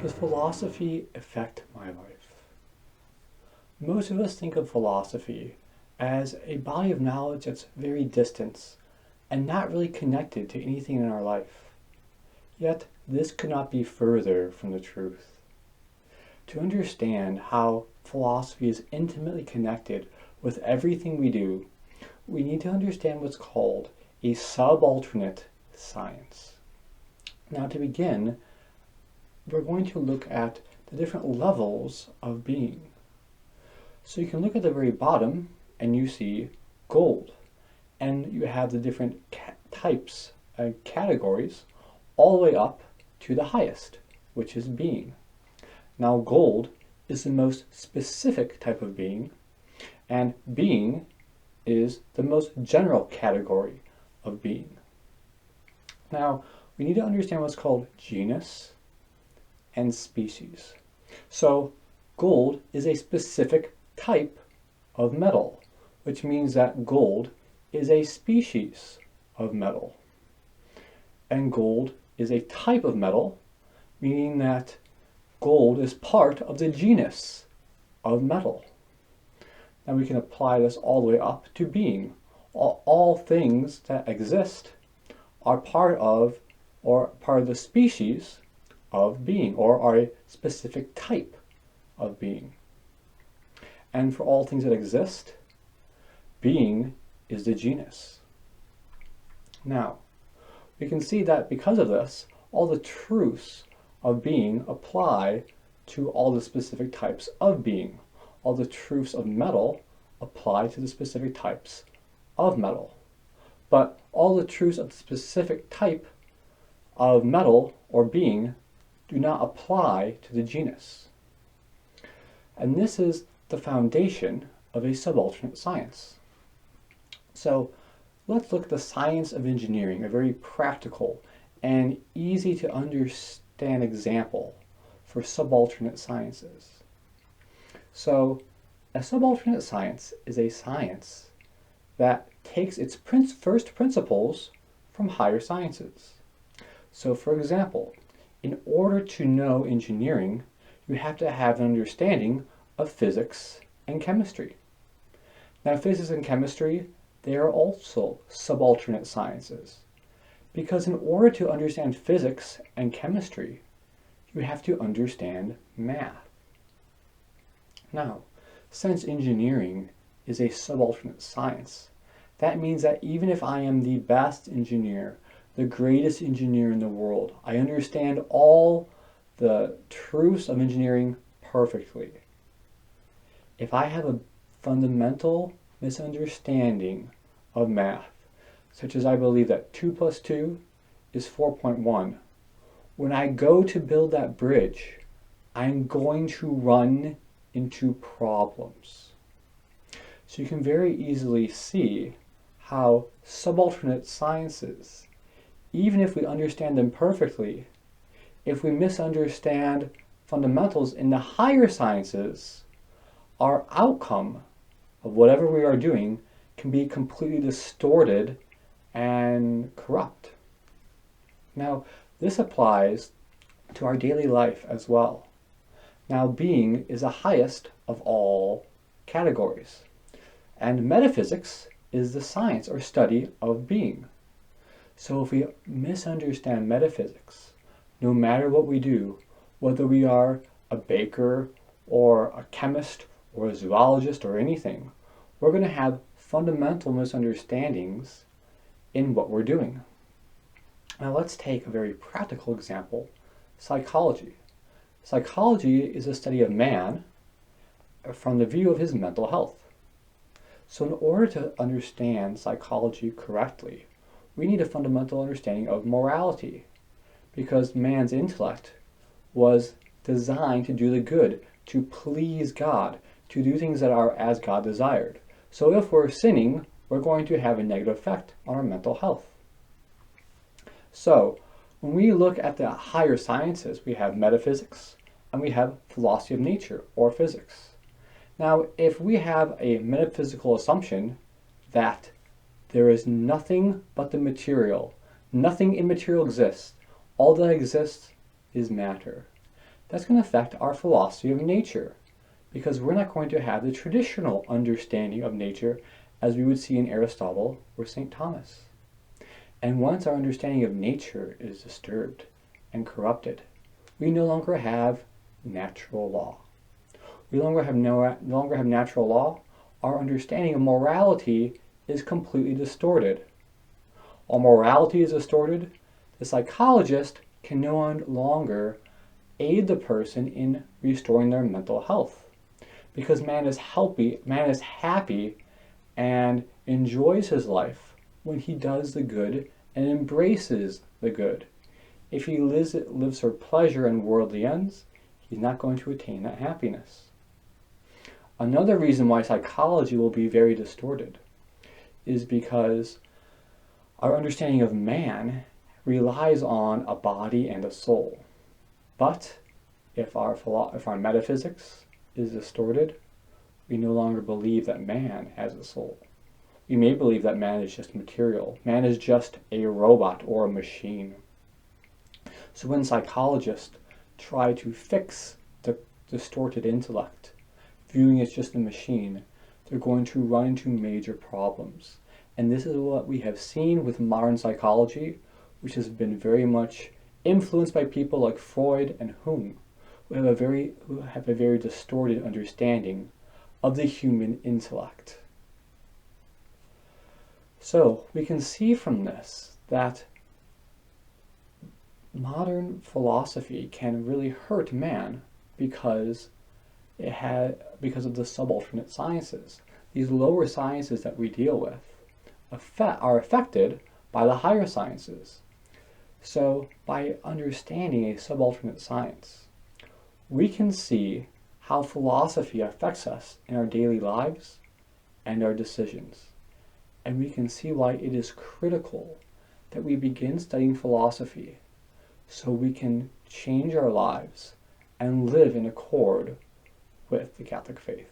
Does philosophy affect my life? Most of us think of philosophy as a body of knowledge that's very distant and not really connected to anything in our life. Yet, this could not be further from the truth. To understand how philosophy is intimately connected with everything we do, we need to understand what's called a subalternate science. Now, to begin, we're going to look at the different levels of being. So you can look at the very bottom and you see gold, and you have the different types and categories all the way up to the highest, which is being. Now, gold is the most specific type of being, and being is the most general category of being. Now, we need to understand what's called genus and species. So, gold is a specific type of metal, which means that gold is a species of metal. And gold is a type of metal, meaning that gold is part of the genus of metal. Now we can apply this all the way up to being. All things that exist are part of the species of being, or are a specific type of being. And for all things that exist, being is the genus. Now, we can see that because of this, all the truths of being apply to all the specific types of being. All the truths of metal apply to the specific types of metal. But all the truths of the specific type of metal or being do not apply to the genus. And this is the foundation of a subalternate science. So let's look at the science of engineering, a very practical and easy to understand example for subalternate sciences. So a subalternate science is a science that takes its first principles from higher sciences. So for example, in order to know engineering, you have to have an understanding of physics and chemistry. Now, physics and chemistry, they are also subalternate sciences, because in order to understand physics and chemistry, you have to understand math. Now, since engineering is a subalternate science, that means that even if I am the best engineer, the greatest engineer in the world, I understand all the truths of engineering perfectly. If I have a fundamental misunderstanding of math, such as I believe that 2 plus 2 is 4.1, when I go to build that bridge, I'm going to run into problems. So you can very easily see how subalternate sciences, even if we understand them perfectly, if we misunderstand fundamentals in the higher sciences, our outcome of whatever we are doing can be completely distorted and corrupt. Now, this applies to our daily life as well. Now, being is the highest of all categories, and metaphysics is the science or study of being. So if we misunderstand metaphysics, no matter what we do, whether we are a baker or a chemist or a zoologist or anything, we're going to have fundamental misunderstandings in what we're doing. Now let's take a very practical example, psychology. Psychology is a study of man from the view of his mental health. So in order to understand psychology correctly, we need a fundamental understanding of morality, because man's intellect was designed to do the good, to please God, to do things that are as God desired. So if we're sinning, we're going to have a negative effect on our mental health. So when we look at the higher sciences, we have metaphysics and we have philosophy of nature or physics. Now, if we have a metaphysical assumption that there is nothing but the material, nothing immaterial exists, all that exists is matter, that's going to affect our philosophy of nature, because we're not going to have the traditional understanding of nature as we would see in Aristotle or St. Thomas. And once our understanding of nature is disturbed and corrupted, we no longer have natural law. We no longer have natural law. Our understanding of morality is completely distorted. While morality is distorted, the psychologist can no longer aid the person in restoring their mental health, because man is happy and enjoys his life when he does the good and embraces the good. If he lives for pleasure and worldly ends, he's not going to attain that happiness. Another reason why psychology will be very distorted is because our understanding of man relies on a body and a soul. But if our metaphysics is distorted, we no longer believe that man has a soul. We may believe that man is just material. Man is just a robot or a machine. So when psychologists try to fix the distorted intellect, viewing it as just a machine, they're going to run into major problems. And this is what we have seen with modern psychology, which has been very much influenced by people like Freud and Jung, who have a very distorted understanding of the human intellect. So we can see from this that modern philosophy can really hurt man because of the subalternate sciences. These lower sciences that we deal with are affected by the higher sciences. So by understanding a subalternate science, we can see how philosophy affects us in our daily lives and our decisions. And we can see why it is critical that we begin studying philosophy so we can change our lives and live in accord with the Catholic faith.